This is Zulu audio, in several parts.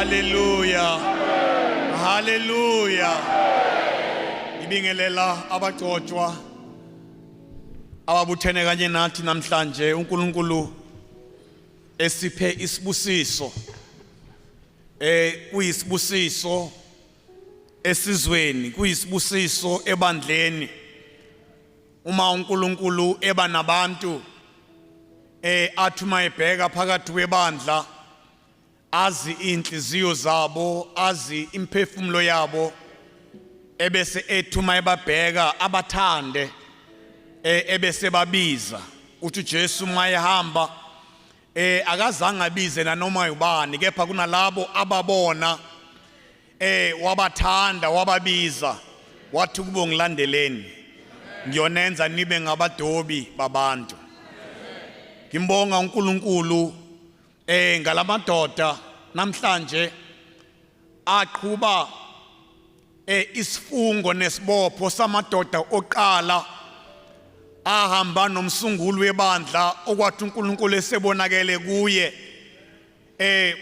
Hallelujah. Hallelujah. Ibingelela abagcotshwa ababuthene kanye nathi namhlanje uNkulunkulu esiphe isibusiso kuyisibusiso esizweni kuyisibusiso ebandleni uma uNkulunkulu eba nabantu athuma ebheka phakathi kwebandla azi inhliziyo zabo azi imphefumulo yabo ebese ethuma ebabheka abathande ebese babiza uthi uJesu mayehamba akazange abize nanoma ubani kepha kunalabo ababona wabathanda wababiza wathi kubo ngilandeleni ngiyonenza nibe ngabadobi babantu. Ngimbonga uNkulunkulu ngalamadoda namhlanje aqhuba isifungo nesibopho samadoda oqala ahamba nomsunguli webandla okwathi uNkulunkulu esebonakele kuye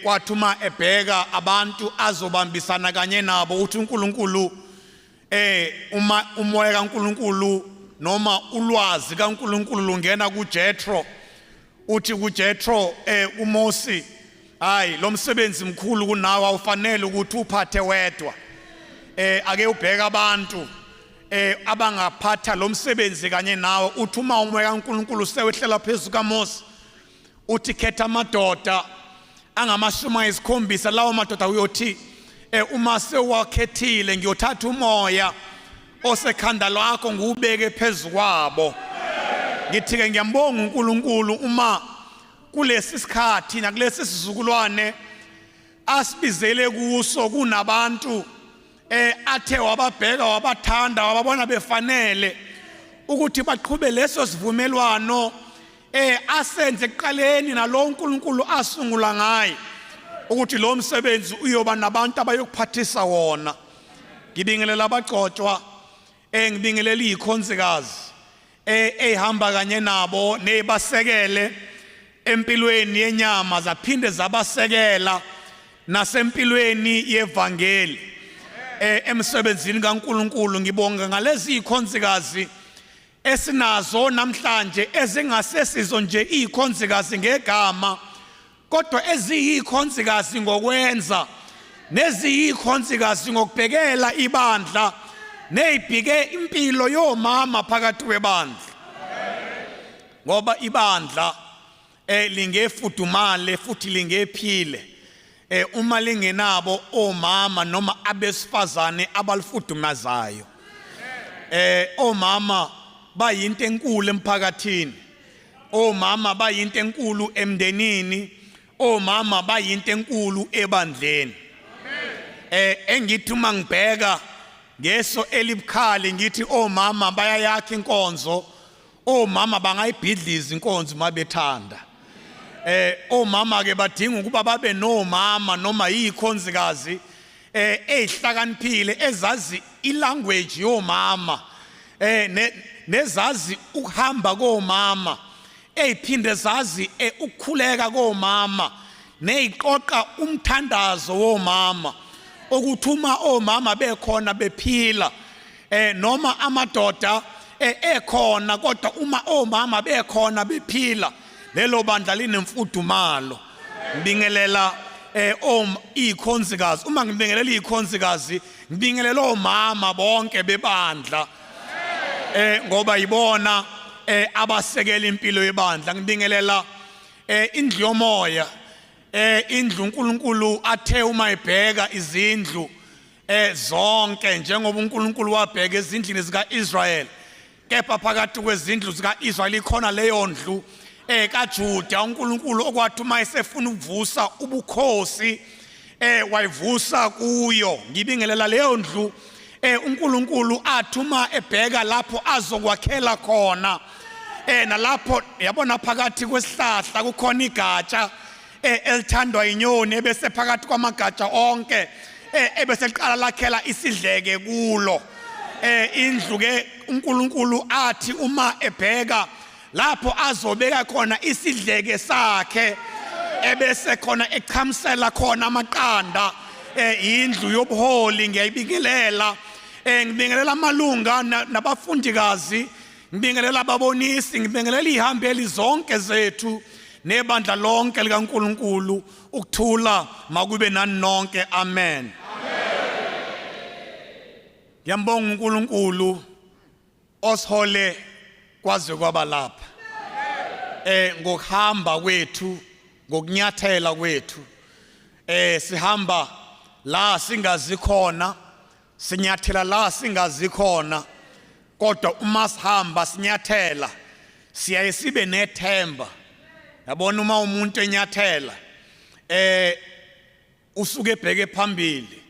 kwathi uma ebheka abantu azobambisana kanye nabo uthi uNkulunkulu uma umoya kaNkulunkulu noma ulwazi kaNkulunkulu lungena kuJethro uthi kuJethro uMosi hayi lo msebenzi mkhulu kunawe awufanele ukuthi uphathe wedwa ake ubheka abantu abangaphatha lo msebenzi kanye nawe uthi uma umoya kaNkulunkulu sewehlela phezulu kaMosi uthi khetha amadoda angama-70 lawo madoda uyothi uma sewakhethile ngiyothatha umoya osekhanda lakho ngiwubeke phezulu kwabo. Ngithi-ke ngiyambonga uNkulunkulu uma kulesi sikhathi nakulesi sizukulwane asibizele kuso kunabantu athe wababheka wabathanda wababona befanele ukuthi baqhube leso sivumelwano asenze ekuqaleni nalo uNkulunkulu asungula ngaye ukuthi lo msebenzi uyoba nabantu abayokuphathisa wona. Ngibingelela abagcotshwa ngibingelela izikhonzikazi ehamba kanye nabo nebasekele empilweni yenyama zaphinde zabasekela nasempilweni yevangeli emsebenzini kaNkulunkulu. Ngibonga ngalezi izikhonzikazi esinazo namhlanje ezingasesizo nje izikhonzikazi ngegama kodwa eziyikhonzikazi ngokwenza neziyikhonzikazi ngokubhekela ibandla nezibhike impilo yomama phakathi kwebandla ngoba ibandla lingefudumale futhi lingephile uma lingenabo omama noma abesifazane abalifudumazayo. Omama bayinto enkulu emphakathini, omama bayinto enkulu emndenini, omama bayinto enkulu ebandleni. Engithi uma ngibheka ngeso elibukhali ngithi omama bayayakha inkonzo, omama bangayibhidliza inkonzo mabethanda. Omama ke badinga ukuba babe nomama noma izikhonzikazi ezihlakaniphile ezazi ilanguage yomama nezazi ukuhamba komama eziphinde zazi ukukhuleka komama neziqoqa umthandazo womama ukuthi uma omama bekhona bephila noma amadoda ekhona kodwa uma omama bekhona bephila lelo bandla linemfudumalo. Ngibingelela izikhonzikazi uma ngibingelela izikhonzikazi ngibingelela omama bonke bebandla ngoba yibona abasekela impilo yebandla. Ngibingelela indlu yomoya indlu uNkulunkulu athe uma ebheka izindlu zonke njengoba uNkulunkulu wabheka ezindlini zika-Israyeli kepha phakathi kwezindlu zika-Israyeli ikhona leyo ndlu kaJuda uNkulunkulu okwathi uma esefuna ukuvusa ubukhosi wayivusa kuyo. Ngibingelela leyo ndlu uNkulunkulu athi uma ebheka lapho azokwakhela khona nalapho yabona phakathi kwesihlahla kukhona igatsha elithandwa inyoni ebese phakathi kwamagatsha onke ebese liqala lakhela isidleke kulo. Indlu ke uNkulunkulu athi uma ebheka lapho azobeka khona isidleke sakhe ebese khona echamisela khona amaqanda indlu yobuholi ngiyayibingelela ngibingelela amalunga nabafundikazi ngibingelela ababonisi ngibingelela ihambeli zonke zethu nebandla lonke likaNkulunkulu ukuthula makube nani nonke amen ngiyambonga uNkulunkulu osihole kwaze kwaba lapha ngokuhamba kwethu ngokunyathela kwethu sihamba la singazi khona sinyathela la singazi khona kodwa uma sihamba sinyathela siyaye sibe nethemba yabona uma umuntu enyathela usuke ebheke phambili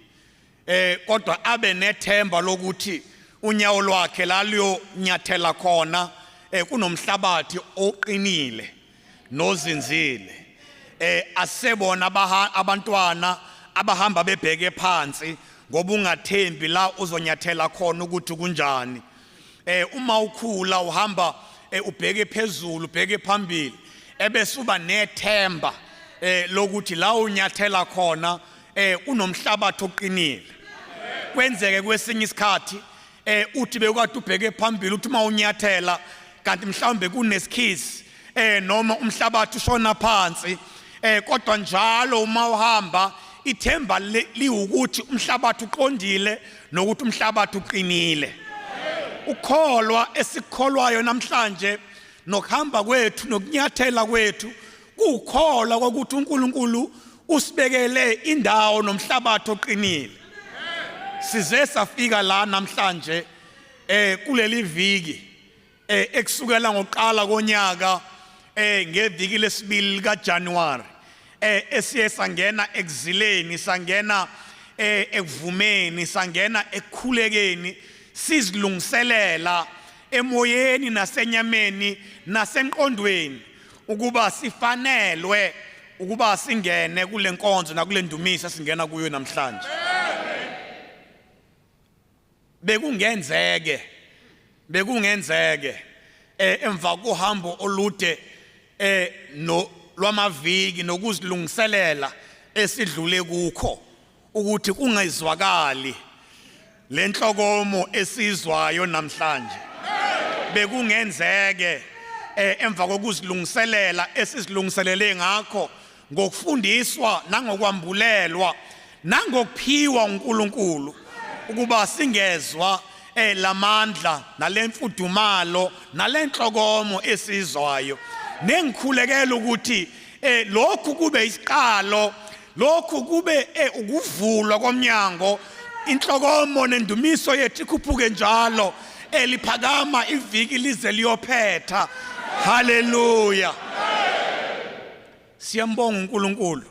kodwa abe nethemba lokuthi unyawo lwakhe laliyo nyathela khona kunomhlabathi oqinile nozinzile asebona abantwana abahamba bebheke phansi ngoba ungathembi la uzonyathela khona ukuthi kunjani uma ukhula uhamba ubheke phezulu ubheke phambili ebese uba nethemba lokuthi la unyathela khona kunomhlabathi oqinile kwenzeke kwesinye isikhathi uthi bekade ubheke phambili uthi uma unyathela kanti mhlawumbe kunesikhisi noma umhlabathi ushona phansi kodwa njalo uma uhamba ithemba liwukuthi umhlabathi uqondile nokuthi umhlabathi uqinile ukholwa esikholwayo namhlanje nokuhamba kwethu nokunyathela kwethu kukholwa ukuthi uNkulunkulu usibekele indawo nomhlabathi oqinile size safika la namhlanje kuleli viki ekusukela ngoqala konyaka ngeviki lesibili kaJanuary esiye sangena exileni sangena ekuvumeni sangena ekukhulekeni sizilungiselela emoyeni nasenyameni nasenqondweni ukuba sifanelwe ukuba singene kule nkonzo nakule ndumisa singena kuyo namhlanje bekungenzeke emva kohambo olude no lwamaviki nokuzilungiselela esidlule kukho ukuthi kungezwakali lenhlokomo esizwayo namhlanje bekungenzeke emva kokuzilungiselela esizilungiselele ngakho ngokufundiswa nangokwambulelwa nangokuphiwa uNkulunkulu ukuba singezwa lamandla nalemfudumalo nalenhlokomo esizwayo nengikhulekela ukuthi lokhu kube isiqalo lokhu kube ukuvulwa komnyango inhlokomo nendumiso yethu ikhuphuke njalo eliphakama iviki lize liyophetha haleluya siyambonga uNkulunkulu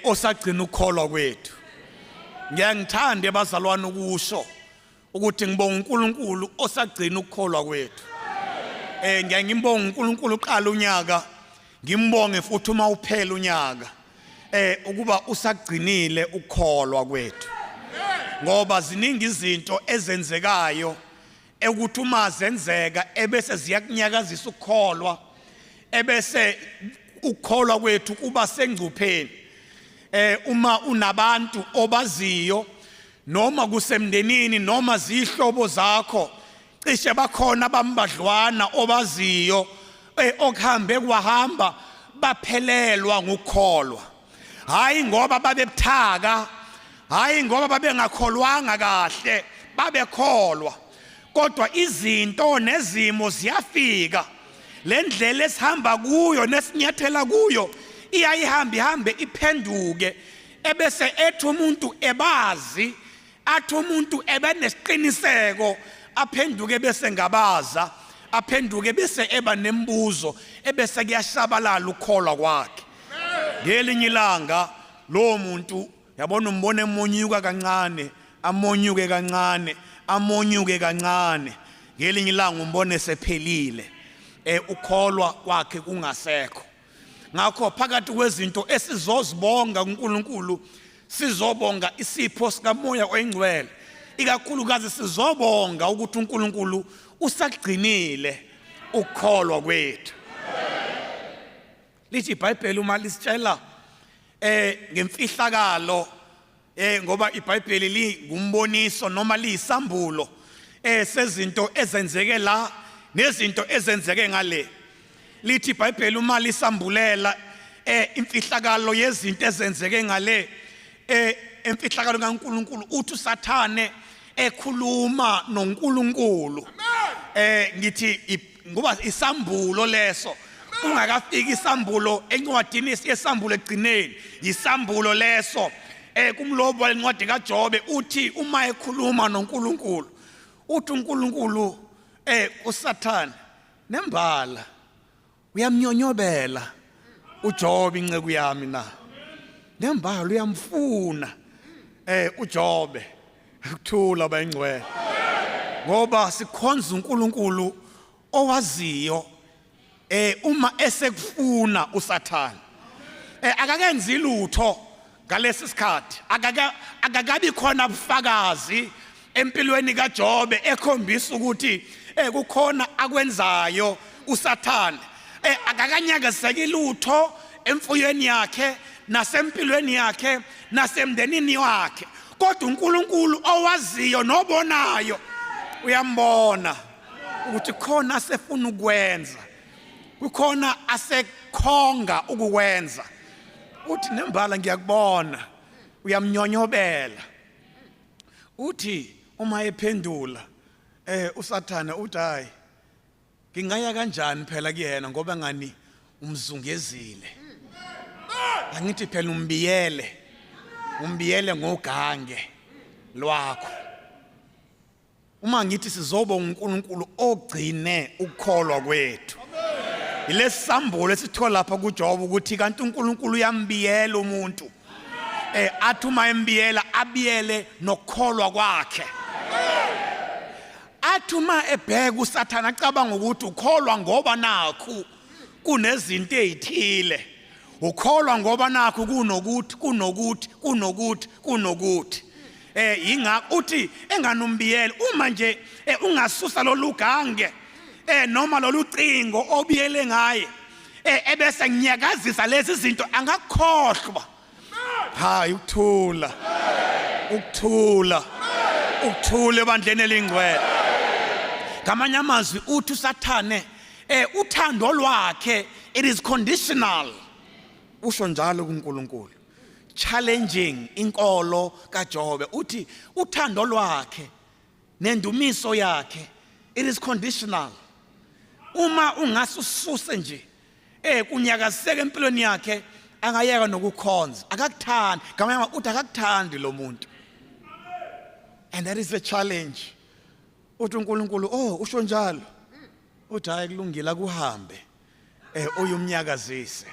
osagcina ukukholwa kwethu ngiyangithanda abazalwane ukusho ukuthi ngibonga uNkulunkulu osagcina ukukholwa kwethu ngiyangimbonga uNkulunkulu uqala unyaka ngimbonge futhi uma uphela unyaka ukuba usagcinile ukukholwa kwethu ngoba ziningi izinto ezenzekayo ukuthi uma zenzeka ebese ziyakunyakazisa ukukholwa ebese ukukholwa kwethu kuba sengcupheni uma unabantu obaziyo noma kusemndenini noma zihlobo zakho cishe bakhona bambadlwana obaziyo okuhambe kwahamba baphelelwa ngukukholwa hayi ngoba babebuthaka hayi ngoba babengakholwanga kahle babekholwa kodwa izinto nezimo ziyafika lendlela esihamba kuyo nesinyathela kuyo ihambe iphenduke ebese ethi umuntu ebazi athi umuntu ebenesiqiniseko aphenduke bese ngabaza aphenduke bese eba nembuzo ebese kuyashabalala ukukholwa kwakhe ngelinye ilanga lo muntu yabona umbone emonyuka kancane amonyuke kancane amonyuke kancane ngelinye ilanga umbone sephelile ukholwa kwakhe kungasekho ngakho phakathi kwezinto esizozibonga uNkulunkulu sizobonga isipho sikamoya oyingcwele ikakhulukazi sizobonga ukuthi uNkulunkulu usagcinile ukukholwa kwethu lithi iBhayibheli uma lisitshela ngemfihlakalo ngoba iBhayibheli lingumboniso noma liyisambulo sezinto ezenzeke la nezinto ezenzeke ngale. Lithi iBhayibheli uma lisambulela imfihlakalo yezinto ezenzeke ngale emfihlakalo kaNkulunkulu uthi uSathane ekhuluma noNkulunkulu. Ngithi ngoba isambulo leso ungakafiki isambulo encwadini yesambulo egcineni isambulo leso kumlobo walencwadi kaJobe uthi uma ekhuluma noNkulunkulu uthi uNkulunkulu uSathane nembala uyamnyonyobela uJobe inceku yami na nembala uyamfuna uJobe ukuthula bayingcwele ngoba sikhonza uNkulunkulu owaziyo uma esekufuna uSathane akakenzi lutho ngalesi sikhathi akakabi khona ubufakazi empilweni kaJobe ekhombisa ukuthi kukhona akwenzayo uSathane akakanyakazeki lutho emfuyweni yakhe nasempilweni yakhe nasemndenini wakhe kodwa uNkulunkulu owaziyo nobonayo uyambona ukuthi khona asefuna ukwenza kukhona asekhonga ukukwenza uthi nembala ngiyakubona uyamnyonyobela uthi uma ephendula uSathane uthi hayi ngingaya kanjani phela kuyena ngoba ngani umzungezile angithi phela umbiyele ngogange lwakho uma ngithi sizoba uNkulunkulu ogcine ukukholwa kwethu ilesambulo esithola lapha kuJobe ukuthi kanti uNkulunkulu uyambiyela umuntu athi uma embiyela abiyele nokukholwa kwakhe athi uma ebheka uSathane acabanga ukuthi ukholwa ngoba nakho kunezinto ezithile ukholwa ngoba nakho kunokuthi yingakho uthi enganombiyela uma nje ungasusa lolugange noma lolucingo obiyele ngaye ebese nginyakazisa lezi zinto angakukhohlwa hayi ukuthula ebandleni elingcwele ngamanye amazwi uthi uSathane uthando lwakhe it is conditional usho njalo kuNkulunkulu challenging inkolo kaJobe uthi uthando lwakhe nendumiso yakhe it is conditional uma ungasususe nje kunyakaziseka empilweni yakhe angayeka nokukhonza akakuthandi ngamanye uthi akakuthandi lo muntu and that is a challenge uthi uNkulunkulu usho njalo uthi hayi kulungile akuhambe uyumnyakazise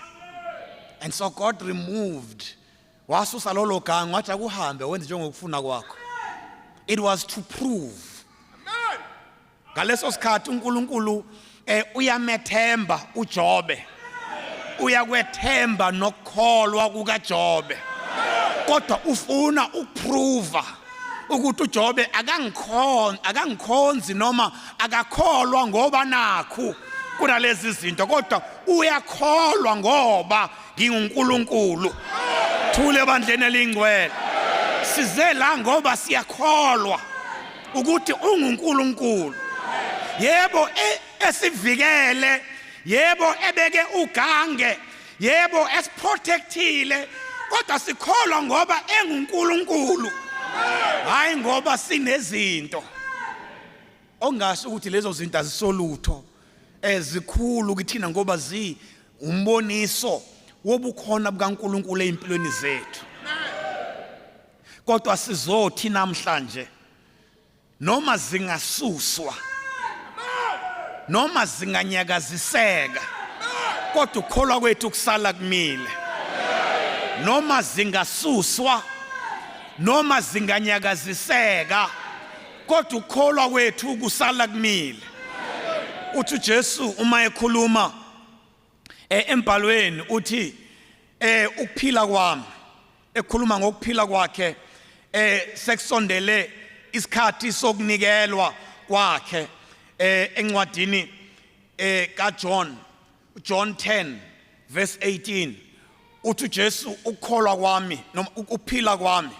and so God removed wasusa lolo gange wathi akuhambe wenze njengokufuna kwakho it was to prove ngaleso sikhathi uNkulunkulu uyamethemba uJobe uyakwethemba nokukholwa kukaJobe kodwa ufuna ukuprova ukuthi uJobe akangikhonzi noma akakholwa ngoba nakho kunalezi zinto kodwa uyakholwa ngoba nginguNkulunkulu thule ebandleni elingcwele size la ngoba siyakholwa ukuthi unguNkulunkulu yebo esivikele yebo ebeke ugange yebo esiprotectile kodwa sikholwa ngoba enguNkulunkulu hayi ngoba sinezinto ongasho ukuthi lezo zinto azisolutho ezikhulu kithina ngoba umboniso wobukhona bukaNkulunkulu empilweni zethu kodwa sizothi namhlanje noma zingasuswa noma zinganyakaziseka kodwa ukholwa kwethu kusala kumile noma zingasuswa noma zinganyakaziseka kodwa ukholwa kwethu kusala kumile uthi uJesu uma ekhuluma embhalweni uthi ukuphila kwami ekhuluma ngokuphila kwakhe sekusondele isikhathi sokunikelwa kwakhe encwadini kaJohn 10 verse 18 uthi Jesu ukukholwa kwami noma ukuphila kwami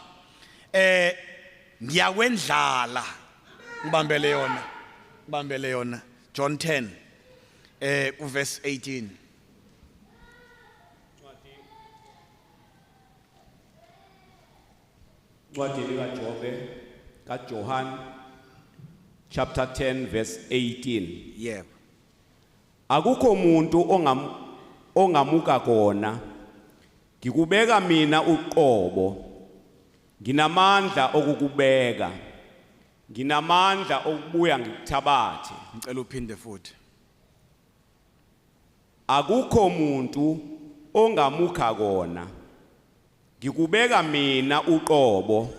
ngiyakwendlala ngibambele yona John 10 verse 18 Ncwadi kaJohn chapter 10 verse 18. yeah Akukho umuntu ongamuka kona. Ngikubeka mina uqobo. Nginamandla okukubeka. Nginamandla okubuya ngikuthabathe. ngicela uphinde futhi. Akukho umuntu ongamuka kona. Ngikubeka mina uqobo.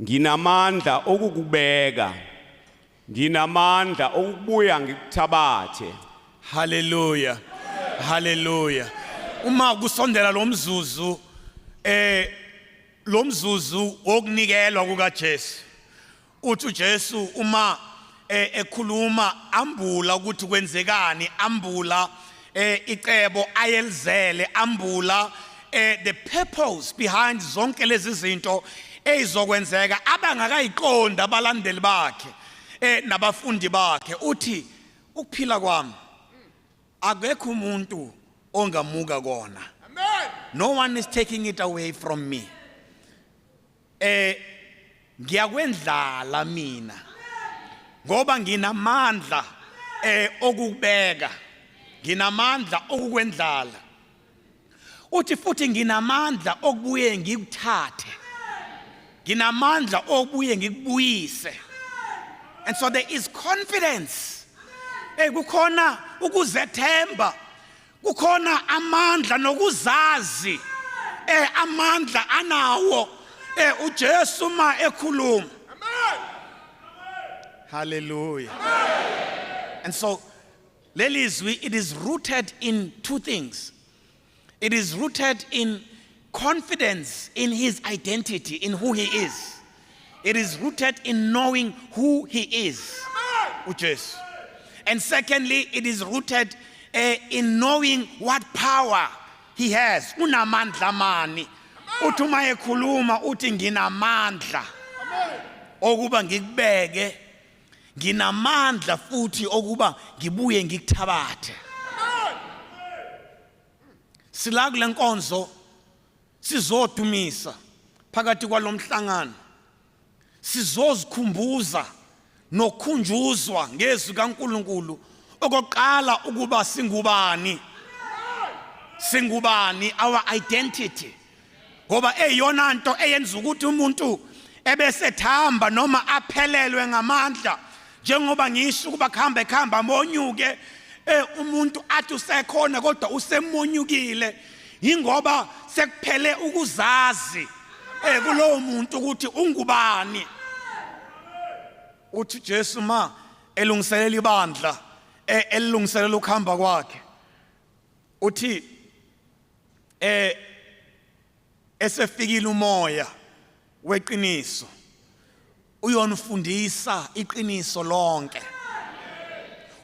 Nginamandla okukubeka. Nginamandla okubuya ngikuthabathe. Hallelujah. Hallelujah. Uma kusondela lo mzuzu wokunikelwa kukaJesu. Uthi uJesu uma ekhuluma ambula ukuthi kwenzekani, ambula icebo ayelizele, ambula the purpose behind zonke lezi zinto ezizokwenzeka abangakayiqonda abalandeli bakhe nabafundi bakhe. Uthi ukuphila kwami akekho umuntu ongamuka kona. Amen. No one is taking it away from me. Ngiyakwendlala mina ngoba nginamandla okubeka, nginamandla okukwendlala. Uthi futhi nginamandla okubuye ngikuthathe, nginamandla okubuye ngikubuyise. And so there is confidence. Kukhona ukuzethemba, kukhona amandla nokuzazi amandla anawo uJesu ma ekhuluma. Amen. Hallelujah. Amen. And so lelizwi, it is rooted in two things. It is rooted in confidence in his identity, in who he is. It is rooted in knowing who he is, uJesu. And secondly, it is rooted in knowing what power he has. Unamandla mani. Uthi uma ekhuluma uthi nginamandla okuba ngikubeke, nginamandla futhi okuba ngibuye ngikuthabathe. Sila kule nkonzo sizodumisa phakathi kwalomhlangano, sizozikhumbuza nokukhunjuzwa ngezwi kaNkulunkulu okoqala ukuba singubani, our identity. Ngoba eyona nto eyenza ukuthi umuntu ebesethamba noma aphelelwe ngamandla, njengoba ngisho ukuba khamba monyuke, umuntu athi usekhona kodwa usemonyukile, ingoba sekuphele ukuzazi kulowo muntu ukuthi ungubani. Uthi Jesu ma elungiselela ibandla elungiselela ukuhamba kwakhe, uthi esefikile umoya weqiniso uyonifundisa iqiniso lonke,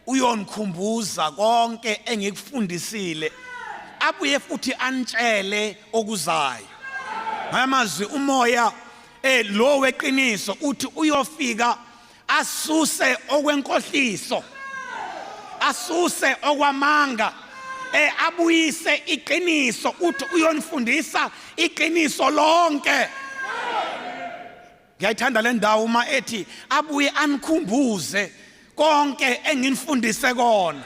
uyonikhumbuza konke engikufundisile, abuye futhi antshele okuzayo. Ngamazwi umoya lo weqiniso uthi uyofika asuse okwenkohliso, asuse okwamanga, abuyise iqiniso. Uthi uyonifundisa iqiniso lonke. Ngiyayithanda le ndawo uma ethi abuye anikhumbuze konke enginifundise kona.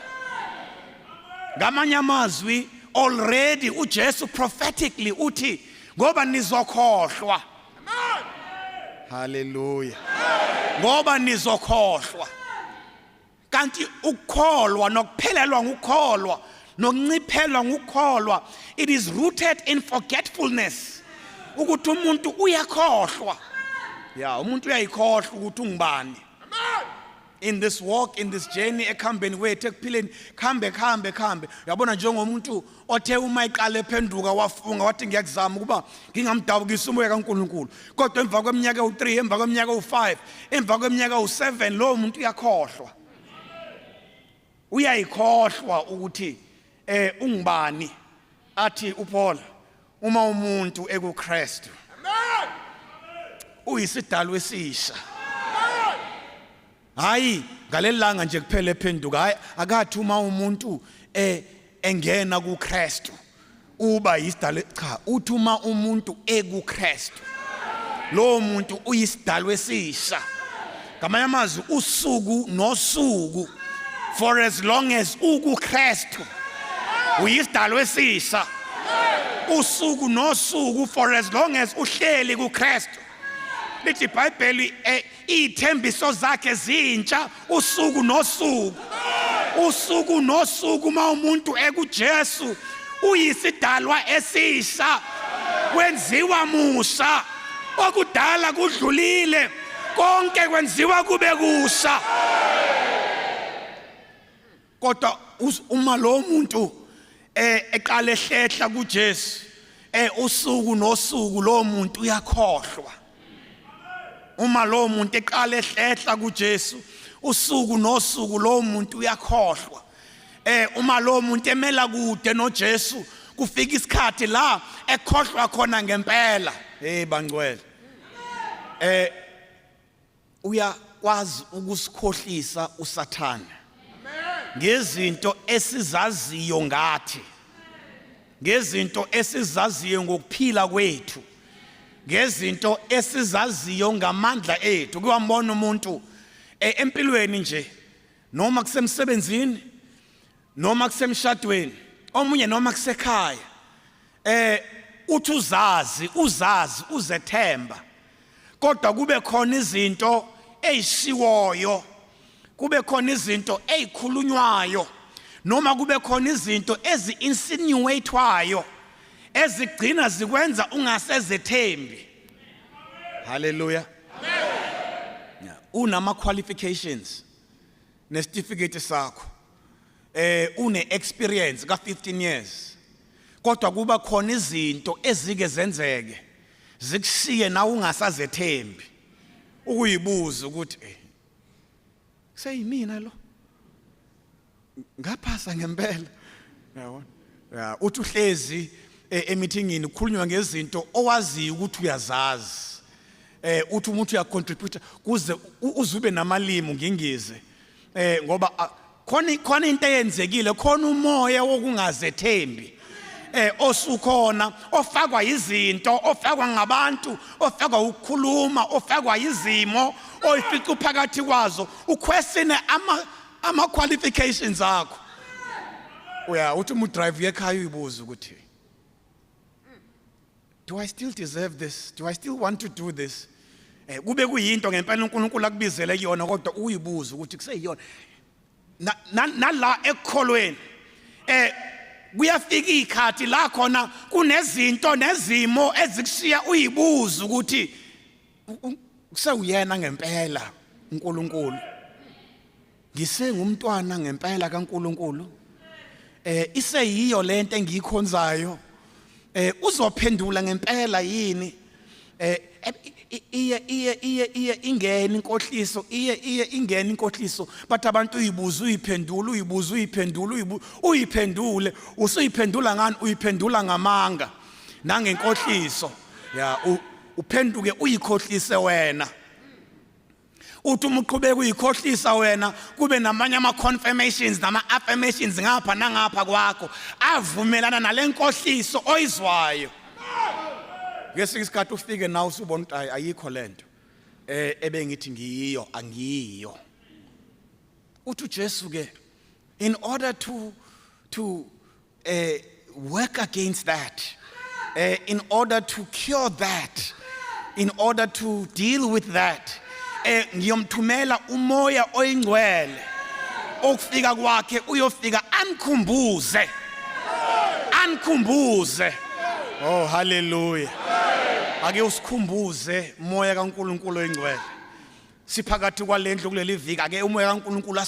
Ngamanye amazwi already uJesu prophetically uthi ngoba nizokhohlwa. Hallelujah. Ngoba nizokhohlwa. Kanti ukukholwa nokuphelelwa ngukholwa nokunciphelwa ngukholwa, it is rooted in forgetfulness. Ukuthi umuntu uyakhohlwa. Yeah, umuntu uyayikhohlwa ukuthi ungubani. In this walk, in this journey ekhambeni kwethu ekuphileni, khambe. Uyabona njengomuntu othe uma iqala ephenduka wafunga wathi ngiyakuzama ukuba ngingamdabukisa umoya kaNkulunkulu. Kodwa emva kweminyaka u3, emva kweminyaka u5, emva kweminyaka u7, lo muntu uyakhohlwa. Uyayikhohlwa ukuthi ungubani. athi uPaul uma umuntu ekuKristu uyisidalwa esisha hayi ngalelanga nje kuphela ephenduka hayi akathi uma umuntu engena kuKristu uba yisidalwa cha uthi uma umuntu ekuKristu lo muntu uyisidalwa esisha ngamanye amazwi usuku nosuku for as long as ukuKristu uyisidalwa esisha usuku nosuku for as long as uhleli kuKristu lithi iBhayibheli ithembiso zakhe zintsha usuku nosuku uma umuntu ekuJesu uyisidalwa esisha kwenziwa musha okudala kudlulile konke kwenziwa kube kusha kodwa uma lo muntu eqala ehlehla kuJesu usuku nosuku lo muntu uyakhohlwa uma lo muntu eqala ehlehla kuJesu usuku nosuku lo muntu uyakhohlwa uma lo muntu emela kude noJesu kufika isikhathi la ekhohlwa khona ngempela bangcwele uyakwazi ukusikhohlisa uSathane ngezinto esizaziyo ngathi ngezinto esizaziyo ngokuphila kwethu ngezinto esizaziyo ngamandla ethu kuwambona umuntu empilweni nje noma kusemsebenzini noma kusemshadweni omunye noma kusekhaya uthi uzazi uzethemba kodwa kube khona izinto ezishiwoyo kube khona izinto ezikhulunywayo noma kube khona izinto ezi-insinuatewayo ezigcina zikwenza ungasezethembi haleluya unama qualifications nesitifiketi sakho une experience ka 15 years kodwa kuba khona izinto ezike zenzeke zikushiye na ungasazethembi ukuyibuza ukuthi seyimina lo ngaphasa ngempela yabona uthi uhlezi emeetingini kukhulunywa ngezinto owaziyo ukuthi uyazazi uthi umuntu uyacontribute kuze uzube namalimi ngingize ngoba khona into eyenzekile khona umoya wokungazethembi osukhona ofakwa izinto ofakwa ngabantu ofakwa ukukhuluma ofakwa izimo oyifica phakathi kwazo uquestion ama qualifications akho uthi umu drive yekhaya uyibuza ukuthi do I still deserve this? Do I still want to do this? Kube kuyinto ngempela uNkulunkulu akubizele kuyona kodwa uyibuza ukuthi kuseyiyona nala ekholweni kuyafika ikhathi la khona kunezinto nezimo ezikushiya uyibuza ukuthi kuseyuyena ngempela uNkulunkulu ngisengumntwana ngempela kaNkulunkulu iseyiyo lento engiyikhonzayo uzophendula ngempela yini iye ingene inkohliso iye ingene inkohliso but abantu uyiphendule usuyiphendula ngani uyiphendula ngamanga nangenkohliso uphenduke uyikhohlise wena uthi umuqhubeka uyikhohlisa wena kube namanye ama confirmations nama affirmations ngapha nangapha kwakho avumelana nalenkohliso oyizwayo ngesinye isikhathi ufike nawe usubona ukuthi ayikho lento ebengithi ngiyiyo angiyiyo uthi uJesu ke in order to work against that in order to cure that in order to deal with that ngiyomthumela umoya oyingcwele okufika kwakhe uyofika ankhumbuze oh hallelujah ake usikhumbuze umoya kaNkulunkulu oyingcwele siphakathi kwalendlu kuleli viki ake umoya kaNkulunkulu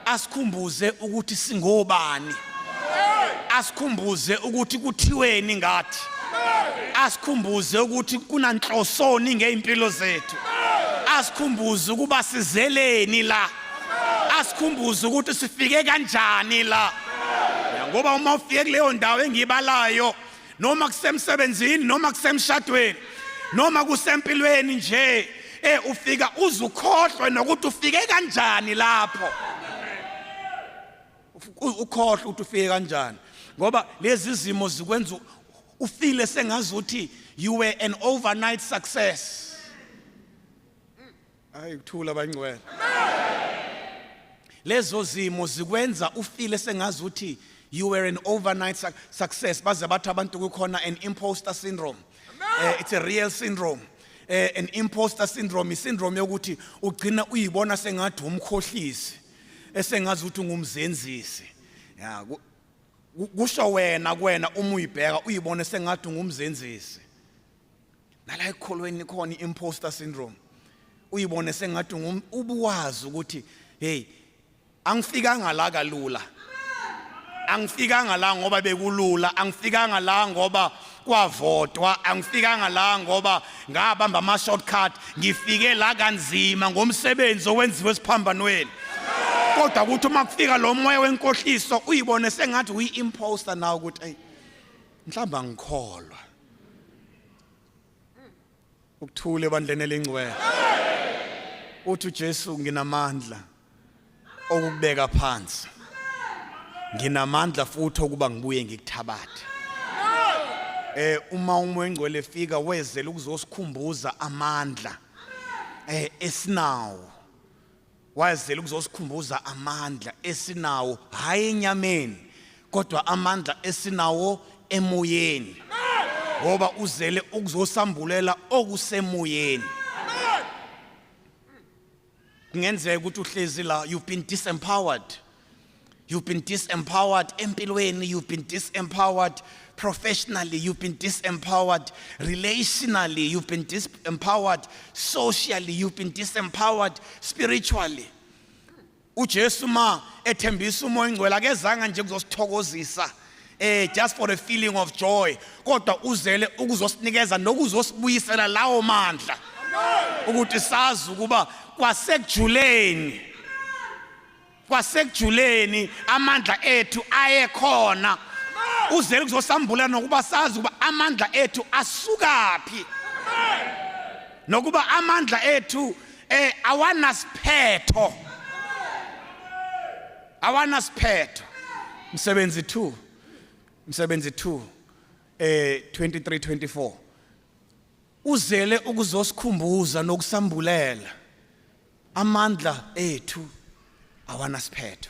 asikhumbuze ukuthi singobani asikhumbuze ukuthi kuthiweni ngathi asikhumbuze ukuthi kunanhlosoni ngeimpilo zethu asikhumbuze ukuba sizeleni la asikhumbuze ukuthi sifike kanjani la ngoba uma ufike kuleyo ndawo engiyibalayo noma kusemsebenzini noma kusemshadweni noma kusempilweni nje ufika uzukhohlwe nokuthi ufike kanjani lapho ukhohlwe ukuthi ufike kanjani ngoba lezi zimo zikwenza ufile sengazuthi you were an overnight success hayi kuthula abangcwele lezo zimo zikwenza ufile sengazuthi you were an overnight success baze bathi abantu kukhona an imposter syndrome it's a real syndrome an imposter syndrome is syndrome yokuthi ugcina uyibona sengathi umkhohlisi esengazi ukuthi ungumzenzisi ya kusho wena uma uyibheka uyibone sengathi ungumzenzisi nala ekholweni khona imposter syndrome uyibone sengathi ubuwazi ukuthi hey angifikanga la kalula angifikanga la ngoba bekulula angifikanga la ngoba kwavotwa angifikanga la ngoba ngabamba ama shortcut ngifike la kanzima ngomsebenzi owenziwe esiphambanweni kodwa ukuthi uma kufika lo moya wenkohliso uyibone sengathi uyi-imposter nawe ukuthi hey mhlawumbe angikholwa ukuthule bandlene lengcwele uthi uJesu nginamandla okubeka phansi nginamandla futhi okuba ngibuye ngikuthabathe uma umoya engcwele efika wezela ukuzosikhumbuza amandla esinawo wazela ukuzosikhumbuza amandla esinawo hayi enyameni kodwa amandla esinawo emoyeni ngoba uzele ukuzosambulela okusemoyeni kungenzeka ukuthi uhlezi la you've been disempowered empilweni you've been disempowered professionally you've been disempowered relationally you've been disempowered socially you've been disempowered spiritually uJesu ma ethembisa umoya engcwele akezanga nje kuzosithokozisa just for a feeling of joy kodwa uzele ukuzosinikeza nokuzosibuyisela lawo mandla ukuthi sazi ukuba kwasekujuleni amandla ethu ayekhona uzele kuzosambula nokuba sazi ukuba amandla ethu asukaphi nokuba amandla ethu awanasiphetho Msebenzi 2 23-24 uzele ukuzosikhumbuza nokusambulela amandla ethu awanasiphetho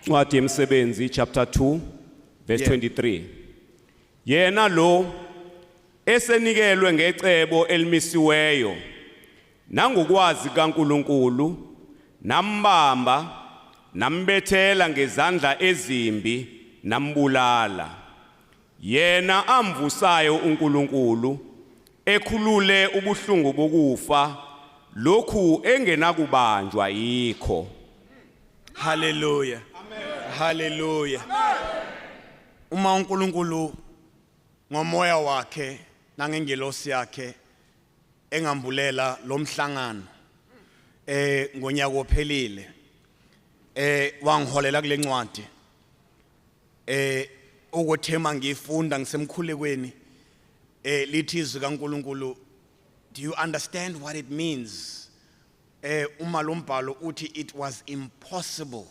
Ncwadi yemsebenzi chapter 2 verse 23 Yena lo esenikelwe ngecebo elimisiweyo nangokwazi kaNkuluNkulu nambamba nambethela ngezandla ezimbi nambulala yena amvusayo uNkulunkulu ekhulule ubuhlungu bokufa lokhu engenakubanjwa yikho Hallelujah Hallelujah uma uNkulunkulu ngomoya wakhe nangengelosi yakhe engambulela lomhlangano ngonyaka ophelile wangiholela kule ncwadi ukuthema ngifunda ngisemkhulekweni lithi izwi kaNkulunkulu do you understand what it means uma lombhalo uthi it was impossible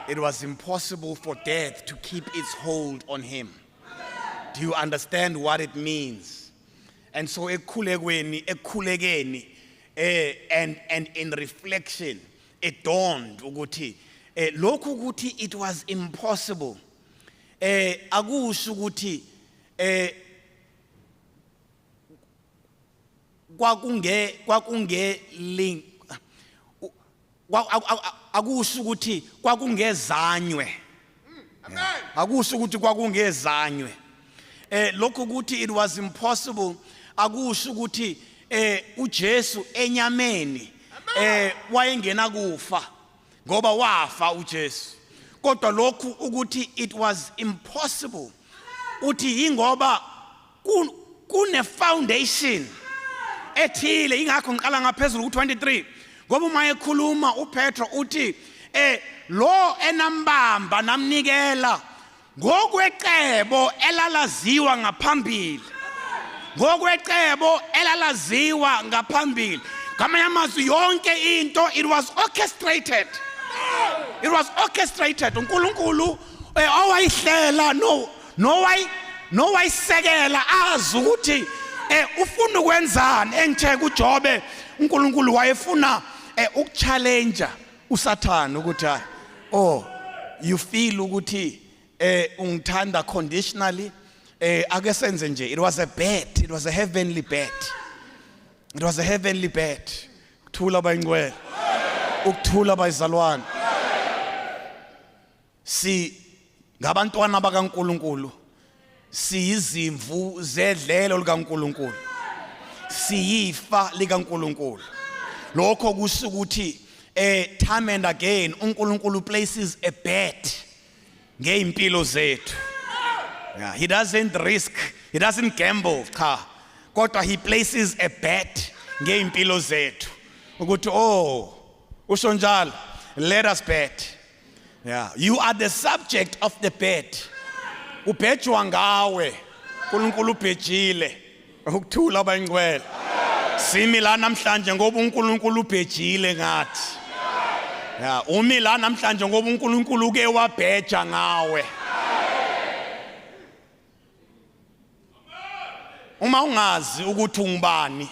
it was impossible for death to keep its hold on him do you understand what it means and so ekukhulekeni and in reflection it dawned ukuthi lokhu ukuthi it was impossible akusho ukuthi akusho ukuthi kwakungezanywe akusho ukuthi kwakungezanywe lokhu ukuthi it was impossible akusho ukuthi uJesu enyameni wayengena kufa ngoba wafa uJesu kodwa lokhu ukuthi it was impossible uthi ingoba kune foundation ethile ingakho ngiqala ngaphezulu ku23 ngoba uma ekhuluma uPetro uthi lo enambamba namnikela ngokwecebo elalaziwa ngaphambili ngokwecebo elalaziwa ngaphambili ngamanye amazwi yonke into it was orchestrated uNkulunkulu owayihlela no wayisekela azi ukuthi ufuna ukwenzani engithe kuJobe uNkulunkulu wayefuna ukuchallenge uSathane ukuthi you feel ukuthi ungithanda conditionally ake senze nje it was a bet it was a heavenly bet ukuthula bayingcwele ukuthula bayizalwane si ngabantwana bakaNkulunkulu siyizimvu zedlelo likaNkulunkulu siyifa likaNkulunkulu lokho kusho ukuthi time and again uNkulunkulu places a bet ngeimpilo zethu. Yeah, he doesn't risk, he doesn't gamble cha kodwa he places a bet ngeimpilo zethu ukuthi usho njalo let us bet. Yeah, you are the subject of the bet. Ubhejwa ngawe uNkulunkulu ubhejile ukuthula abayingcwele simi la namhlanje ngoba uNkulunkulu ubhejile ngathi. Yeah, umi la namhlanje ngoba uNkulunkulu ke wabheja ngawe. Uma ungazi ukuthi ungubani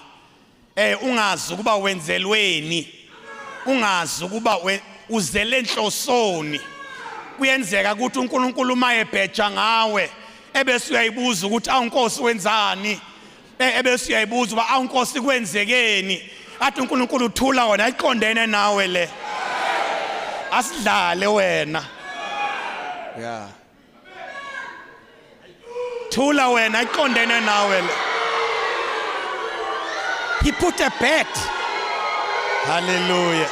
ungazi ukuba wenzelweni ungazi ukuba uzele enhlosoni kuyenzeka ukuthi uNkulunkulu mayebheja ngawe ebese uyayibuza ukuthi awunkosi wenzani ebese uyayibuza uba awunkosi kwenzekeni athi uNkulunkulu uthula wona ayiqondene nawe le asidlale wena. Yeah, thula wena ayiqondene nawe le. He put a bet. Hallelujah.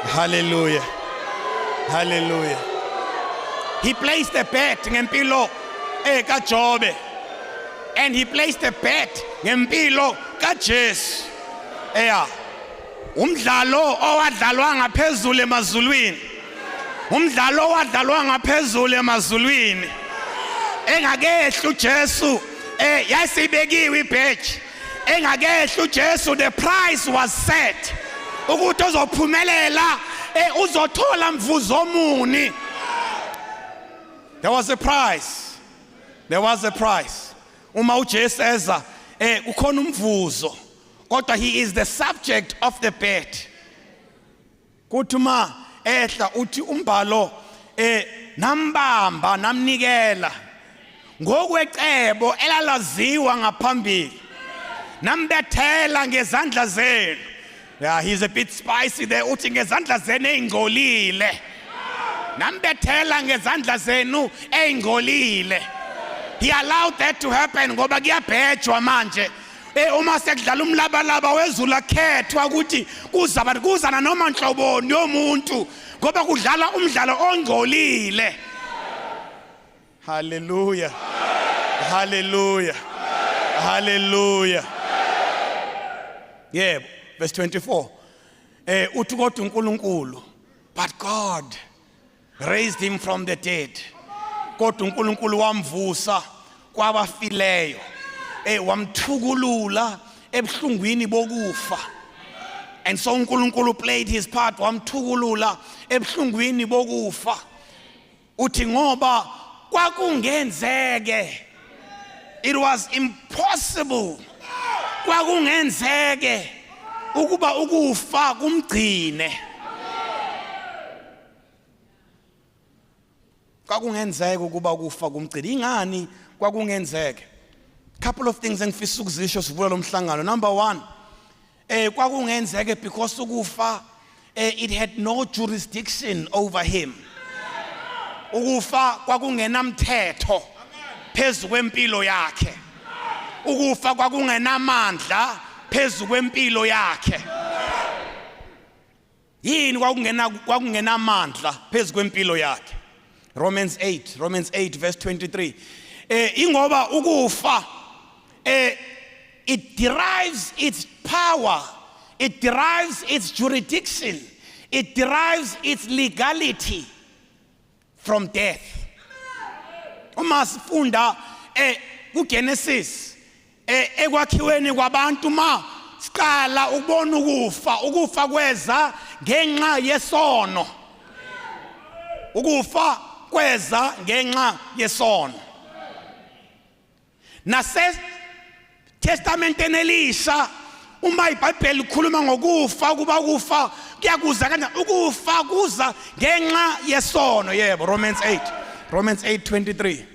Hallelujah. Hallelujah. He placed a bet ngempilo kaJobe and he placed a bet ngempilo kaJesu. Umdlalo owadlalwa ngaphezulu emazulwini. Umdlalo owadlalwa ngaphezulu emazulwini. Engakehla uJesu yasibekiwe ibheji. Engakehla uJesu the price was set. Ukuthi uzophumelela uzothola mvuzo omuni. There was a price. There was a price. Uma uJesu eza ukhona umvuzo. Kodwa he is the subject of the bet. Kuthi ma ehla uthi umbhalo nambamba namnikela ngokwecebo elalaziwa ngaphambili. Nambethela ngezandla zenu. Yeah, he's a bit spicy there. Uthi ngezandla zenu engcolile. Nambethela ngezandla zenu engcolile. He allowed that to happen ngoba kuyabhejwa manje. Uma sekudlala umlabalaba wezulu akhethwa ukuthi kuzana noma nhlobo yomuntu ngoba kudlala umdlalo ongcolile. Hallelujah. Hallelujah. Hallelujah. Yeah, verse 24. Uthi kodwa uNkulunkulu, but God raised him from the dead. Kodwa uNkulunkulu wamvusa kwabafileyo. Wamthukulula ebuhlungwini bokufa. And so uNkulunkulu played his part, wamthukulula ebuhlungwini bokufa. Uthi ngoba kwakungenzeke. It was impossible. Kwakungenzeke ukuba ukufa kumgcine. Kwakungenzeke ukuba ukufa kumgcine. Ingani kwakungenzeke? Couple of things engifisa ukuzisho sivula lo mhlangano. Number 1, kwakungenzeke because ukufa it had no jurisdiction over him. Ukufa kwakungenamthetho phezu kwempilo yakhe. Ukufa kwakungenamandla phezu kwempilo yakhe. Yini kwakungenamandla phezu kwempilo yakhe? Romans 8 verse 23. Ingoba ukufa it derives its power, it derives its jurisdiction, it derives its legality from death. Uma sifunda kuGenesis ekwakhiweni kwabantu ma siqala ukubona ukufa kweza ngenxa yesono. Ukufa kweza ngenxa yesono. Nase testamenteni elisha uma iBhayibheli likhuluma ngokufa kuba ukufa kuyakuza kanjani ukufa kuza ngenxa yesono. Yebo, Romans 8:23.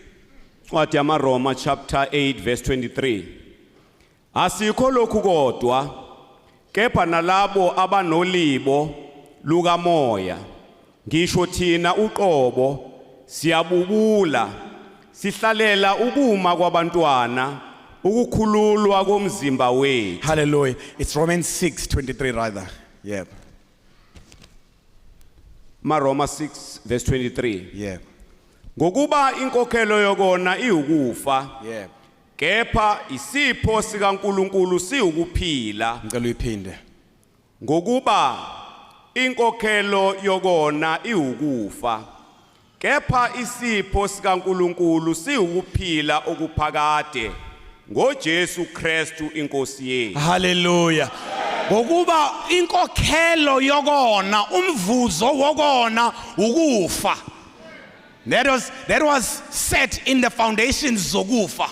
Ncwadi yamaRoma chapter 8 verse 23. Asikho lokhu kodwa kepha nalabo abanolibo lukamoya ngisho thina uqobo siyabubula sihlalela ukuma kwabantwana ukukhululwa komzimba wethu. Hallelujah. It's Romans 6:23 rather. Yep. MaRoma 6 verse 23. Yep. Ngokuba inkokhelo yokona iukufa. Yep. Kepha isipho sikaNkuluNkulu siukuphila. Ngicela uyiphinde. Ngokuba inkokhelo yokona iukufa. Kepha isipho sikaNkuluNkulu siukuphila okuphakade ngoJesu Kristu inkosi yethu. Hallelujah. Ngokuba inkokhelo yokona umvuzo wokona ukufa. That was set in the foundations zokufa.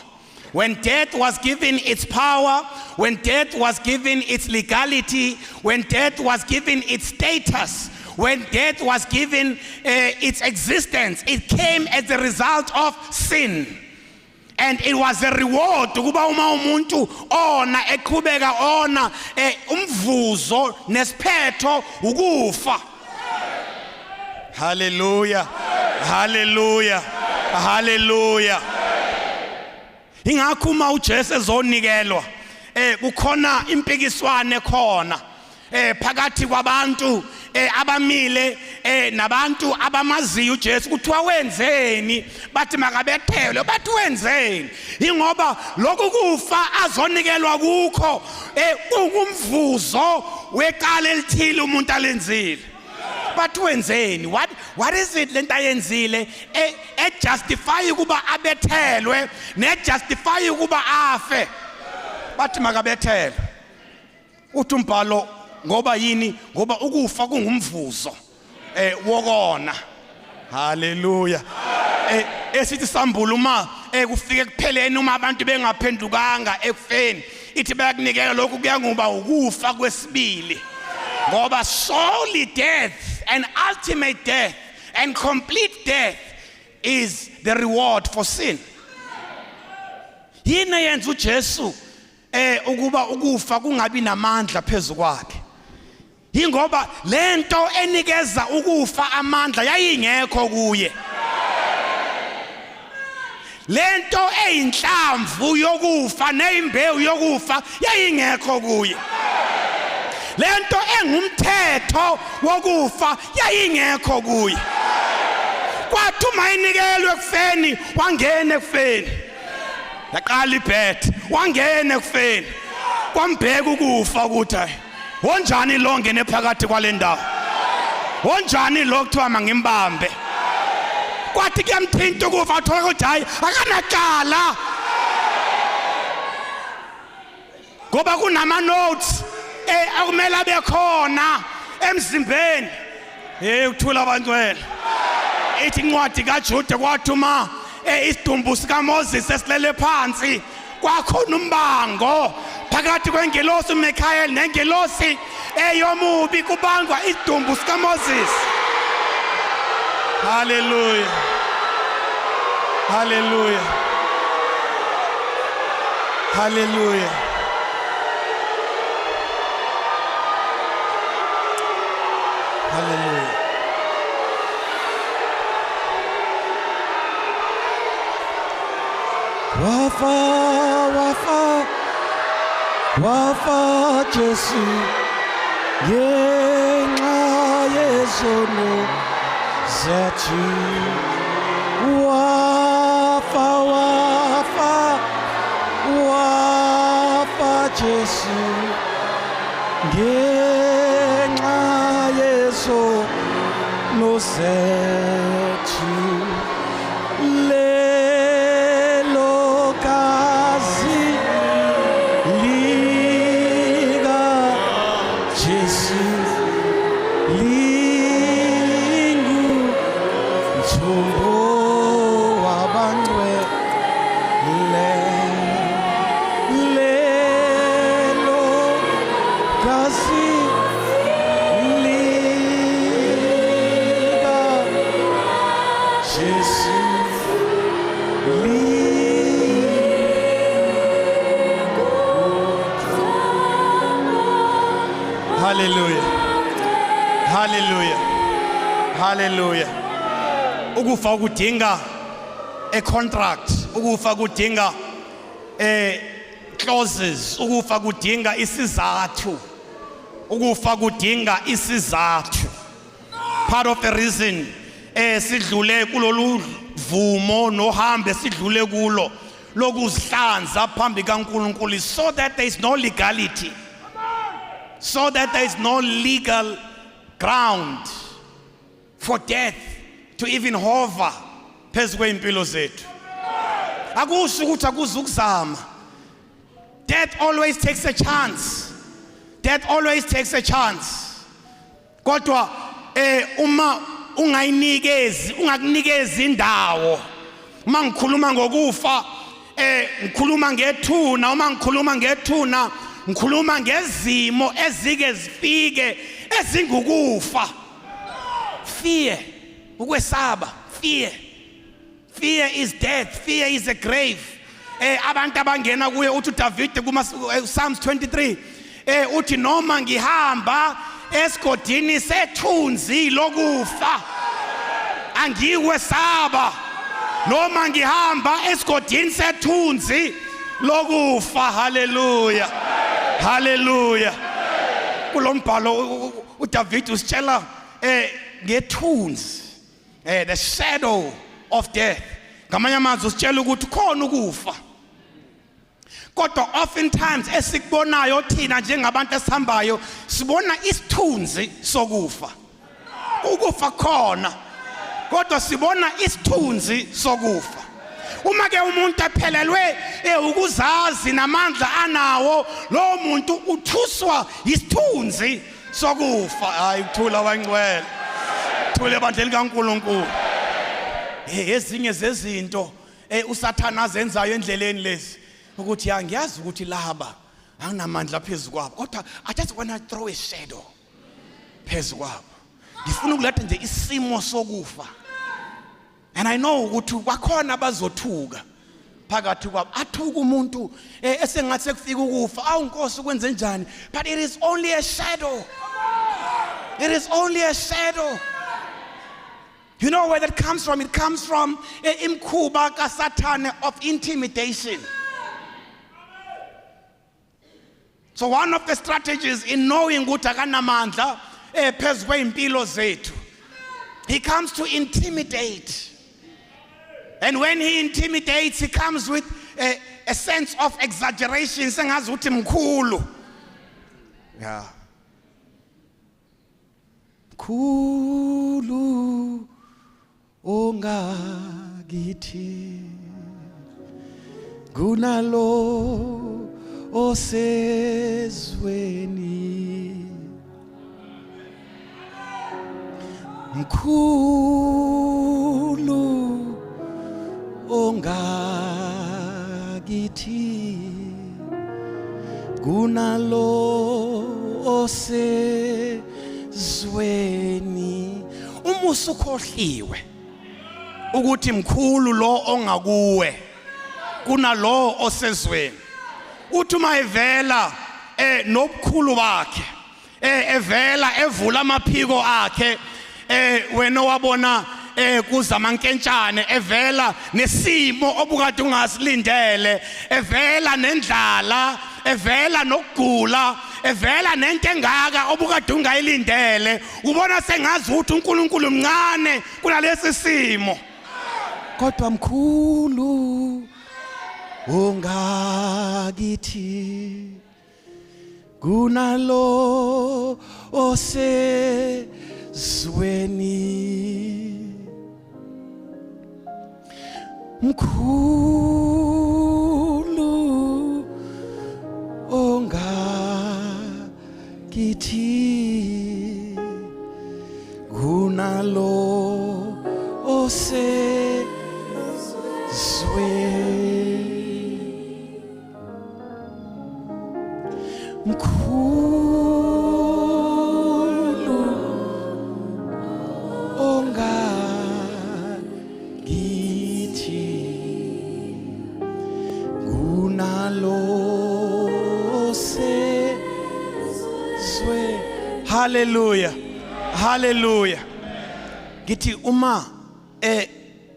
When death was given its power, when death was given its legality, when death was given its status, when death was given its existence, it came as a result of sin. And it was a reward ukuba uma umuntu ona eqhubeka ona umvuzo nesiphetho ukufa. Hallelujah. Hallelujah. Hallelujah. Ingakho uma uJesu ezonikelwa kukhona impikiswane khona phakathi kwabantu abamile nabantu abamaziyo uJesu kuthiwa wenzeni bathi makabethelwe bathi wenzeni ingoba lokhu kufa azonikelwa kukho kungumvuzo weqala elithile umuntu alenzile. Bathi wenzeni what is it lento ayenzile justify ukuba abethelwe ne justify ukuba afe bathi makabethelwe. Uthi umbhalo ngoba yini ngoba ukufa kungumvuzo wokona. Hallelujah. Esithi sambula uma kufike kupheleni uma abantu bengaphendukanga ekufeni ithi bayakunikela lokhu kuyanguba ukufa kwesibili ngoba solely death and ultimate death and complete death is the reward for sin. Yini yenza uJesu ukuba ukufa kungabi namandla phezukwakhe ingoba lento enikeza ukufa amandla yayingekho kuye. Lento eyinhlamvu yokufa nezimbewu yokufa yayingekho kuye. Lento engumthetho wokufa yayingekho kuye. Kwathi uma inikelwe ekufeni wangena ekufeni. Yaqala ibhethi wangena ekufeni. Kwambheka ukufa ukuthi hayi wonjani lo ngene phakathi kwalendawo. Wonjani lo kuthiwa mangimbambe. Kwathi kuyamthinta ukufa athola ukuthi hayi akanaqala. Ngoba kunama notes akumele abekhona emzimbeni. Ukuthula abantu wena. Ithi incwadi kaJude kwathi uma isidumbu sikaMoses esilele phansi kwakhona umbango phakathi kwengelosi uMichael nengelosi eyomubi kubangwa isidumbu sikaMoses. Hallelujah. Hallelujah. Hallelujah. Hallelujah. Wafa Jesu ngenxa yezono zethu wafa Jesu ngenxa yezono set you lelo gazi lika Jesu lingu mthombo wabangcwele lelo gazi lika Jesu Hallelujah. Hallelujah. Hallelujah. Ukufa kudinga a contract, ukufa kudinga clauses, ukufa kudinga isizathu. Ukufa kudinga isizathu. Part of the reason sidlule kulolu vumo nohambe sidlule kulo lokuzihlanza phambi kaNkulunkulu so that there is no legality. So that there is no legal ground for death to even hover phezu kweimpilo zethu. Akusho ukuthi akuzukuzama. Death always takes a chance. Death always takes a chance. Kodwa uma ungakunikezi indawo, uma ngikhuluma ngokufa ngikhuluma ngethuna, uma ngikhuluma ngethuna ngikhuluma ngezimo ezike zifike ezingukufa. Fear, ukwesaba, fear. Fear is death, fear is a grave. Abantu abangena kuye uthi David kuma Psalms 23 uthi noma ngihamba esigodini sethunzi lokufa angikwesaba, noma ngihamba esigodini sethunzi lokufa. Hallelujah. Hallelujah. Kulombhalo uDavid usitshela ngethunzi, the shadow of death. Ngamanye amazwi usitshela ukuthi khona ukufa. Kodwa oftentimes esikubonayo thina njengabantu esihambayo sibona isithunzi sokufa. Ukufa khona, kodwa sibona isithunzi sokufa. Uma ke umuntu ephelelwe ukuzazi namandla anawo, lo muntu uthuswa isithunzi sokufa. Hayi ukuthula wangcwele. Thule bandleni kaNkulunkulu. Ezinye zezinto uSathana azenzayo endleleni lezi ukuthi ngiyazi ukuthi laba anginamandla phezulu kwabo, kodwa I just want to throw a shadow phezulu kwabo. Ngifuna ukuletha nje isimo sokufa. And I know ukuthi bakhona abazothuka phakathi kwabo. Athuka umuntu esengathi sekufika ukufa, awu Nkosi ukwenze njani? But it is only a shadow. It is only a shadow. You know where that comes from? It comes from imkhuba kaSathane of intimidation. So one of the strategies in knowing ukuthi akanamandla phezu kweimpilo zethu, he comes to intimidate. And when he intimidates, he comes with a sense of exaggeration. Sengazi uthi mkhulu. Yeah. Mkhulu ongakithi kunalo osezweni, mkhulu ongakithi kunalo osezweni. Umusa ukhohliwe ukuthi mkhulu lo ongakuwe kunalo osezweni. Uthi uma evela nobukhulu bakhe, evela evula amaphiko akhe, wena wabona kuzamankentshane, evela nesimo obukade ungasilindele, evela nendlala, evela nokugula, evela nento engaka obukade ungayilindele, ubona sengazi ukuthi uNkulunkulu mncane kunalesi simo. Kodwa mkhulu ongakithi kunalo osezweni, mkhulu ongakithi kunalo osezwe mkhulu ongakithi kunalo osezwe. Hallelujah, hallelujah. Ngithi uma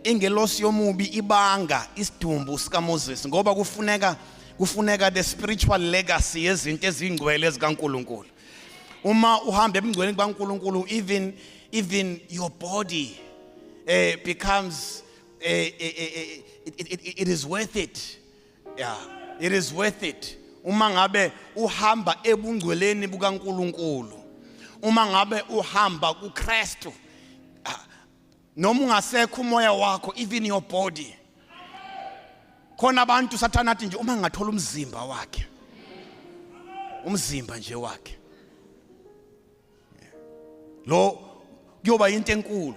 ingelosi yomubi ibanga isidumbu sika Moses ngoba kufuneka the spiritual legacy yezinto ezingcwele ezikaNkuluNkulu. Uma uhamba ebungcweleni kaNkuluNkulu, even your body becomes it is worth it. Yeah, it is worth it. Uma ngabe uhamba ebungcweleni bukaNkuluNkulu, uma ngabe uhamba kuKristu, noma ungasekho umoya wakho, even your body. Khona abantu sathana athi nje uma ngathola umzimba wakhe, umzimba nje wakhe, lo kuyoba into enkulu.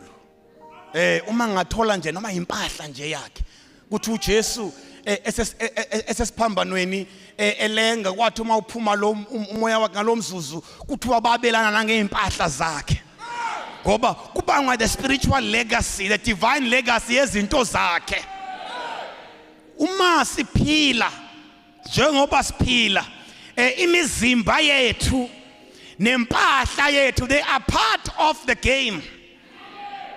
Uma ngathola nje noma impahla nje yakhe, kuthi uJesu esesiphambanweni elenga kwathi uma uphuma lo umoya wakhe ngalomzuzu kuthiwa babelana nangeimpahla zakhe. Ngoba kubangwa the spiritual legacy, the divine legacy yezinto zakhe. Uma siphila njengoba siphila, imizimba yethu nempahla yethu, they are part of the game.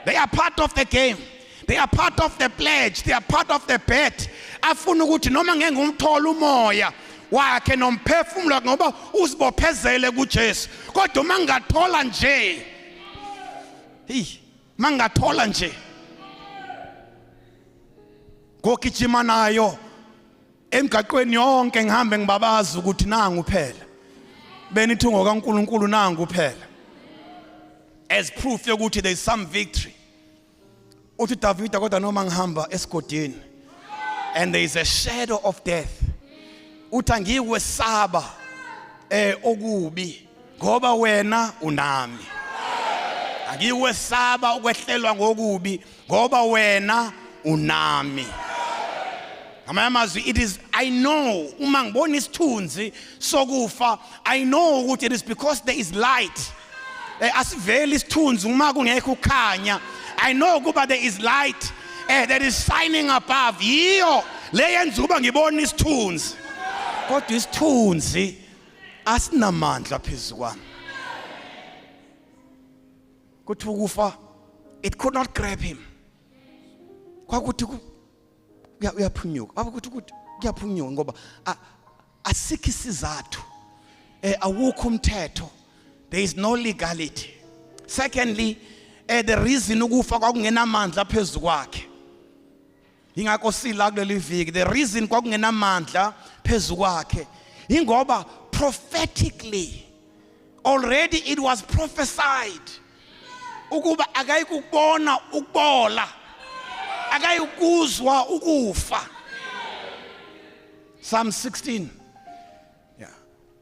They are part of the game. They are part of the pledge. They are part of the bet. Afuna ukuthi noma ngeke ngumthola umoya wakhe nomphefumulo ngoba usibophezele kuJesu. Kodwa uma ngathola nje, mangathola nje ngokijima nayo emgaqweni yonke ngihambe ngibabaza ukuthi nangu phela benithungo kaNkuluNkulu nangu phela, as proof yokuthi there is some victory. Uthi David kodwa noma ngihamba esigodini and there is a shadow of death, uthi angikwesaba okubi ngoba wena unami. Angikwesaba ukwehlelwa ngokubi ngoba wena unami. Amazwi, it is, I know uma ngibona isithunzi sokufa, I know ukuthi it is because there is light. Asiveli isithunzi uma kungekho ukhanya. I know kuba there is light that is shining above. Yiyo leyenza ukuba ngibona isithunzi. Kodwa isithunzi asinamandla phezulu kwami. Kuthi ukufa, it could not grab him. Kwakuthi uyaphunyuka. Abakuthi kuyaphunyuka ngoba asikho isizathu. Awukho umthetho. There is no legality. Secondly, the reason ukufa kwakungenamandla phezulu kwakhe. Ingakho sila kuleli viki, the reason kwakungenamandla phezulu kwakhe ingoba prophetically already it was prophesied ukuba akayikubona ukubola, akayikuzwa ukufa. Psalm 16. Yeah.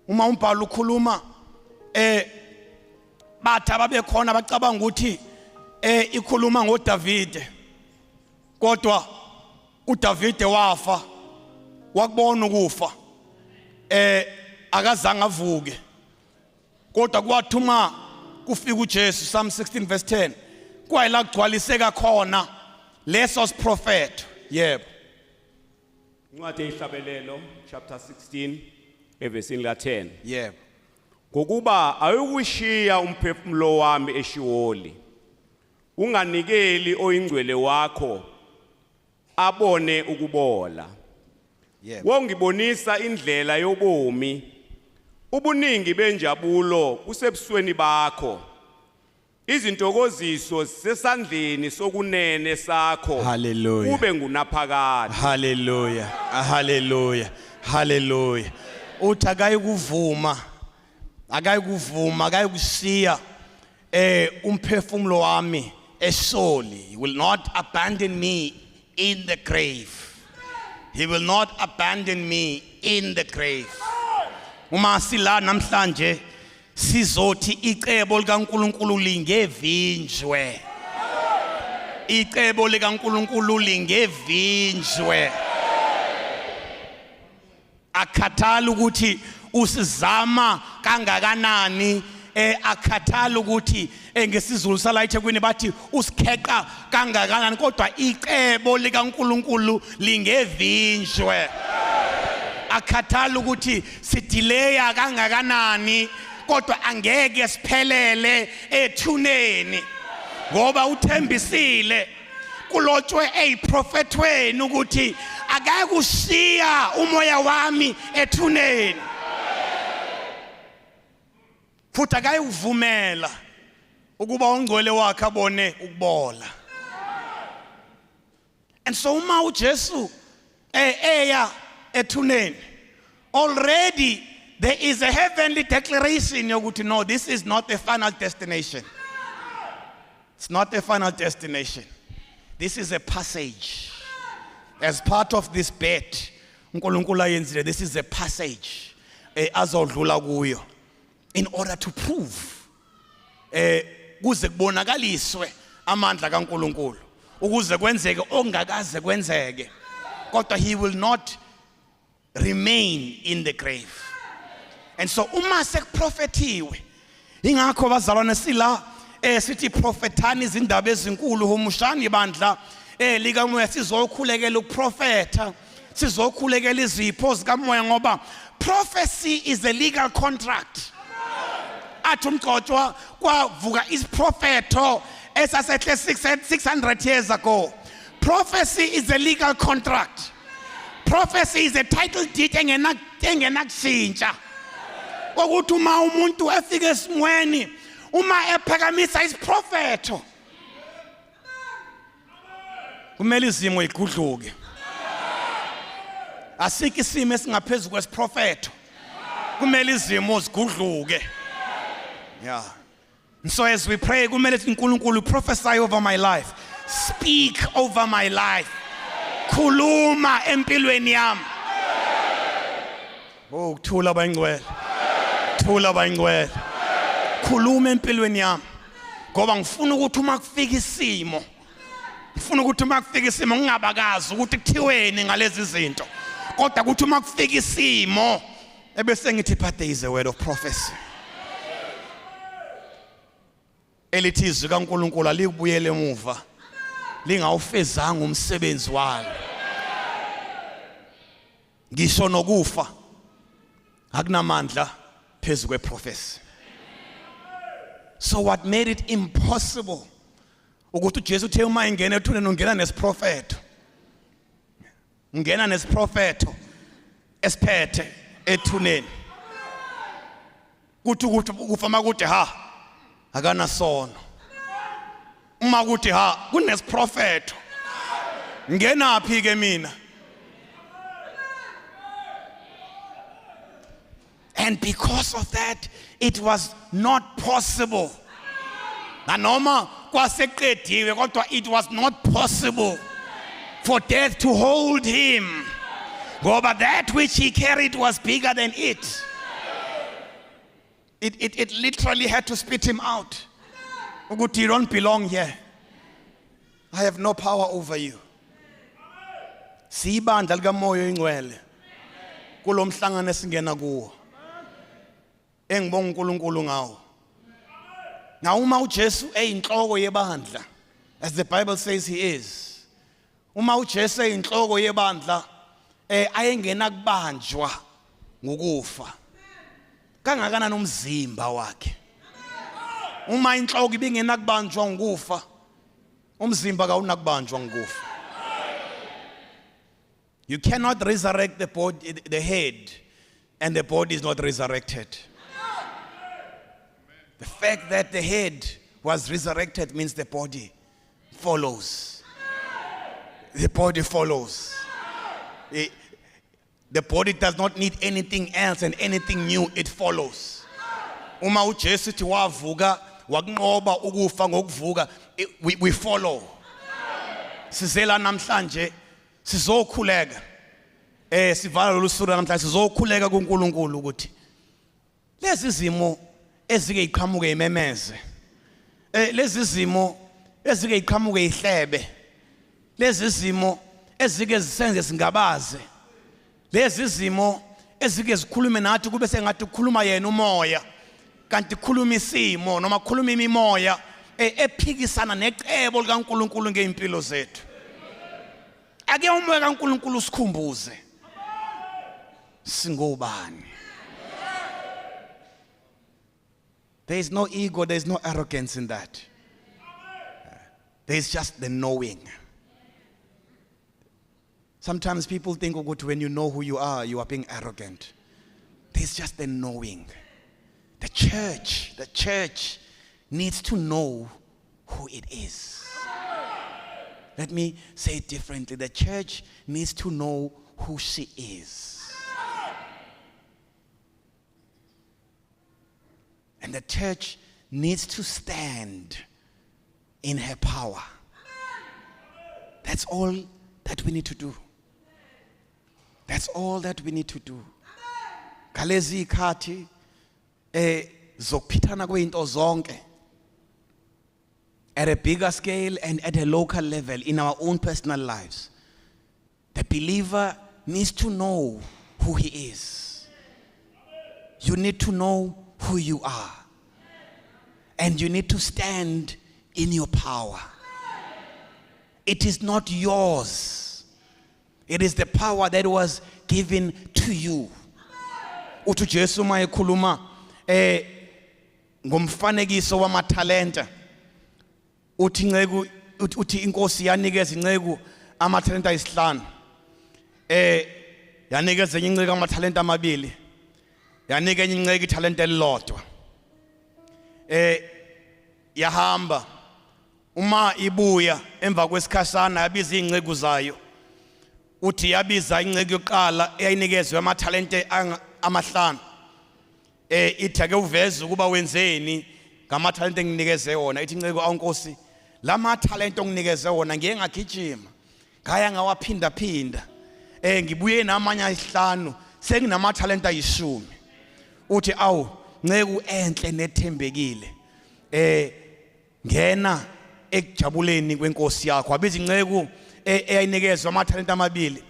Uma umbhalo ukhuluma bathi ababekhona bacabanga ukuthi ikhuluma ngoDavide, kodwa uDavide wafa, wakubona ukufa, akazange avuke, kodwa kwathuma kufika uJesu. Psalm 16 verse 10 kwayila kugcwaliseka khona leso prophet. Yebo, Incwadi yeHlabelelo chapter 16 evesini la10. yebo. Ngokuba ayukushiya umphefumulo wami eShiwoli, unganikeli oyingcwele wakho abone ukubola. Yebo. Wongibonisa indlela yobomi, ubuningi benjabulo kusebusweni bakho, izintokoziso sesandleni sokunene sakho. Hallelujah. Ube ngunaphakade. Hallelujah. Hallelujah. Hallelujah. Uthi akayikuvuma, akayikushiya umphefumulo wami eSholi. He will not abandon me in the grave. He will not abandon me in the grave. Uma sila namhlanje sizothi icebo likaNkulunkulu lingevinjwe. Icebo likaNkulunkulu lingevinjwe. Akhathala ukuthi usizama kangakanani, akhathala ukuthi ngesizulu sala eThekwini bathi usikheqa kangakanani, kodwa icebo likaNkulunkulu lingevinjwe. Akhathala ukuthi sidileya kangakanani, kodwa angeke siphelele ethuneni, ngoba uthembisile kulotshwe eyiprofethweni ukuthi akake ushiya umoya wami ethuneni, futhi akake uvumela ukuba ongcwele wakhe abone ukubola. And so uma uJesu eya ethuneni, already there is a heavenly declaration yokuthi no, this is not the final destination. It's not the final destination. This is a passage. As part of this bet, uNkulunkulu ayenzile, this is a passage azodlula kuyo in order to prove kuze kubonakaliswe amandla kaNkulunkulu, ukuze kwenzeke ongakaze kwenzeke, kodwa he will not remain in the grave. And so uma sekuprophethiwe, ingakho bazalwane sila sithi prophethani izindaba ezinkulu, humushani bandla likamoya sizokhulekela ukuprofetha, sizokhulekela izipho zikamoya, ngoba prophecy is a legal contract. Athi umgcotshwa kwavuka isiprofetho esasehle 600 years ago. Prophecy is a legal contract. Prophecy is a title deed engenakushintsha. Ukuthi uma umuntu efika esimweni, uma ephakamisa isiprofetho, kumele izimo igudluke. Asikho isimo esingaphezulu kwesiprofetho, kumele izimo zigudluke. Yeah. And so as we pray, kumele uNkulunkulu prophesy over my life, speak over my life, khuluma empilweni yami. Oh, thula bayingcwele, thula bayingcwele, khuluma empilweni yami, ngoba ngifuna ukuthi uma kufika isimo, ngifuna ukuthi uma kufika isimo ngingabakazi ukuthi kuthiweni ngalezi zinto, kodwa ukuthi uma kufika isimo ebese ngithi but there is a word of prophecy. Elithi izwi kaNkulunkulu alikubuyele emuva lingawufezanga umsebenzi walo. Ngisho nokufa akunamandla phezu kweprophecy. So what made it impossible ukuthi uJesu uthe uma ingena ethuneni ungena nesiprofetho, ungena nesiprofetho esiphethe ethuneni, kuthi ukufa makude ha akana sono, uma kuthi ha kunesiprofetho, ngena phi ke mina? And because of that, it was not possible. Nanoma kwaseqediwe kodwa it was not possible for death to hold him, ngoba that which he carried was bigger than it. It literally had to spit him out. Ukuthi you don't belong here. I have no power over you. Sibandla likamoya oyingcwele kulomhlangano esingena kuwo, engibonga uNkulunkulu ngawo. Now uma uJesu eyinhloko yebandla, as the Bible says he is, uma uJesu eyinhloko yebandla ayengena kubanjwa ngokufa, kangakanani umzimba wakhe. Uma inhloko ibingena kubanjwa ngokufa, umzimba kawunakubanjwa ngokufa. You cannot resurrect the body, the head, and the body is not resurrected. The fact that the head was resurrected means the body follows. The body follows. The body does not need anything else and anything new, it follows. Uma uJesu thi wavuka wakunqoba ukufa ngokuvuka, we follow. sizela namhlanje sizokhuleka sivala lolu sura namhlanje sizokhuleka kuNkulunkulu ukuthi lezi zimo ezike iqhamuke imemeze lezi zimo ezike iqhamuke ihlebe lezi zimo ezike zisenze singabaze lezi zimo ezike zikhulume nathi kube sengathi ukukhuluma yena umoya kanti khuluma isimo noma khuluma imimoya ephikisana necebo likaNkulunkulu ngeimpilo zethu ake umoya kaNkulunkulu sikhumbuze singobani. There is no ego, there is no arrogance in that. There is just the knowing. Sometimes people think when you know who you are being arrogant. There is just the knowing. The church needs to know who it is. Let me say it differently. The church needs to know who she is. And the church needs to stand in her power. That's all that we need to do. That's all that we need to do. Kalezi ikhathi zokuphithana kweinto zonke at a bigger scale and at a local level in our own personal lives. The believer needs to know who he is. You need to know who you are. And you need to stand in your power. It is not yours. It is the power that was given to you. Uthi Jesu mayekhuluma ngomfanekiso wamathalenta. Uthi inceku uthi inkosi yanikeza inceku amathalenta ayisihlanu. Yanikeza enye inceku amathalenta amabili. Yanika enye inceku ithalenta elilodwa. Yahamba uma ibuya emva kwesikhashana yabiza inceku zayo. Uthi yabiza inceku yokuqala eyayinikezwe amathalente amahlanu. Ithi ake uveze ukuba wenzeni ngamathalente enginikeze wona. Ithi inceku awunkosi lamathalente onginikeze wona ngiye ngagijima ngaya ngawaphinda phinda. Ngibuye namanye ayisihlanu senginamathalente ayishumi. Uthi awu nceku enhle nethembekile. Ngena ekujabuleni kwenkosi yakho. Wabiza inceku eyayinikezwe amathalente amabili.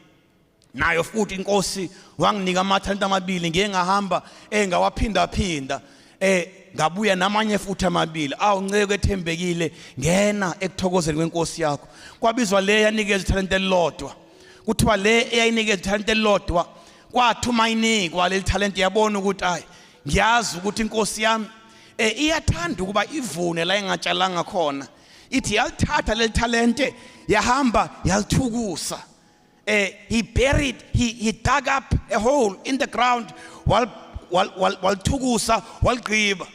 Nayo futhi inkosi wanginika amathalente amabili ngiye ngahamba ngawaphinda phinda. Ngabuya namanye futhi amabili. Awu nceku ethembekile ngena ekuthokozeni kwenkosi yakho. Kwabizwa le yanikezwe ithalente elilodwa. Kuthiwa le eyayinikezwe ithalente elilodwa kwathuma inikwa leli talente yabona ukuthi hayi ngiyazi ukuthi inkosi yami iyathanda ukuba ivune la engatshalanga khona. Ithi yalithatha leli talente yahamba yalithukusa. He dug up a hole in the ground walthukusa walgqiba.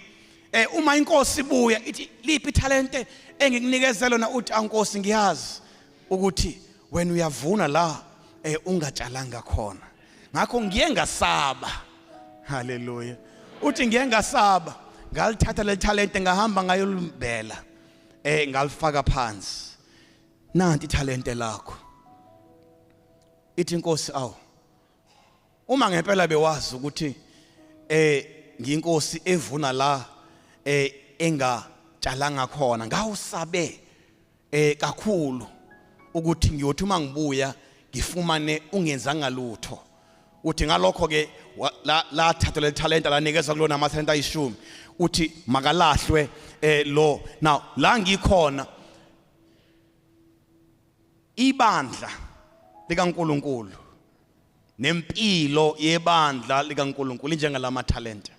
Uma inkosi ibuya ithi liphi talente engikunikeze lona. Uthi ankosi ngiyazi ukuthi when uyavuna la ungatshalanga khona. Ngakho ngiye ngasaba. Hallelujah. Uthi ngiye ngasaba ngalithatha le talente ngahamba ngayolumbela ngalifaka phansi. Nanti talente lakho. Ithi inkosi awu uma ngempela bewazi ukuthi ngiyinkosi evuna la engatshalanga khona ngawusabe kakhulu ukuthi ngiyothi uma ngibuya ngifumane ungenzanga lutho. Uthi ngalokho ke la thatha le talenta lanikezwa kulona amathalenta ayishumi. Uthi makalahlwe lo. Now la ngikhona ibandla likaNkulunkulu nempilo yebandla likaNkulunkulu injengalama talenta.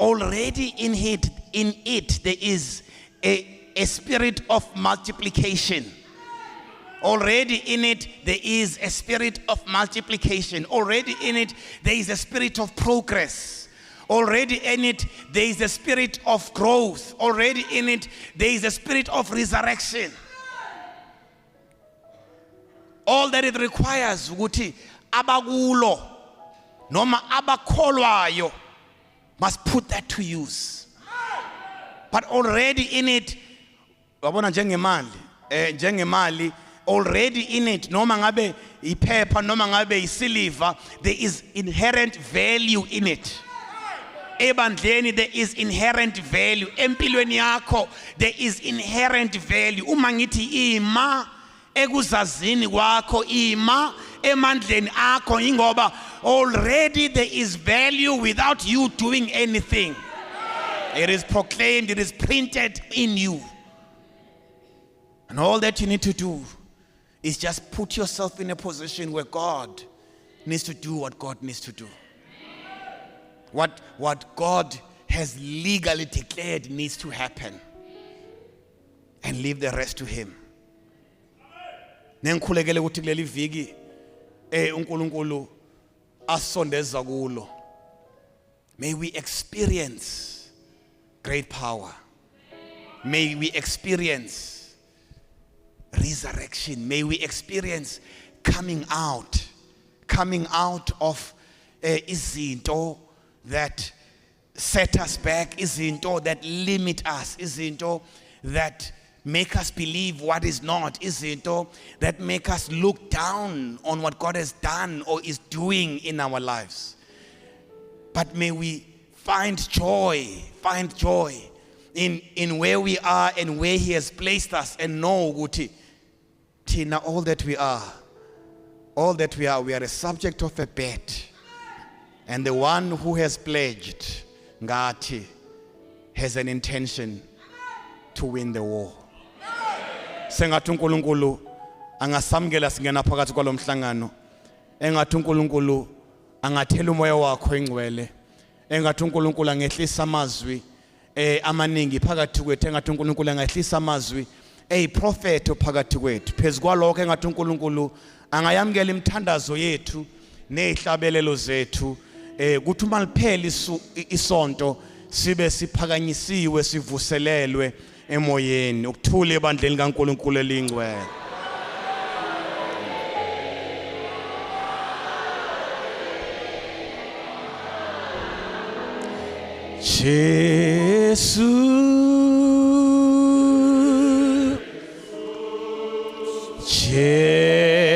Already in it there is a spirit of multiplication. Already in it there is a spirit of multiplication. Already in it there is a spirit of progress. Already in it there is a spirit of growth. Already in it there is a spirit of resurrection. All that it requires ukuthi abakulo noma abakholwayo must put that to use. But already in it wabona njengemali njengemali already in it, noma ngabe iphepha noma ngabe isiliva, there is inherent value in it. Ebandleni there is inherent value. Empilweni yakho there is inherent value. Uma ngithi ima ekuzazini kwakho, ima emandleni akho, ingoba already there is value without you doing anything. It is proclaimed, it is printed in you. And all that you need to do is just put yourself in a position where God needs to do what God needs to do. What God has legally declared needs to happen. And leave the rest to Him. Nengikhulekele ukuthi kuleli viki uNkulunkulu asondeza kulo. May we experience great power. May we experience resurrection. May we experience coming out of izinto that set us back, izinto that limit us, izinto that make us believe what is not, izinto that make us look down on what God has done or is doing in our lives. But may we find joy in where we are and where He has placed us, and know ukuthi thina all that we are, we are a subject of a bet. And the one who has pledged, ngathi, has an intention to win the war. Sengathi uNkulunkulu angasamukela singena phakathi kwalomhlangano. Engathi uNkulunkulu angathela umoya wakho engcwele. Engathi uNkulunkulu angehlisa amazwi amaningi phakathi kwethu. Engathi uNkulunkulu angehlisa amazwi prophet phakathi kwethu. Phezukwalokho engathi uNkulunkulu angayamukela imithandazo yethu nezihlabelelo zethu. Kuthi uma liphela isonto sibe siphakanyisiwe, sivuselelwe emoyeni, ukuthula ebandleni kaNkulunkulu elingcwele. Jesu, Jesu,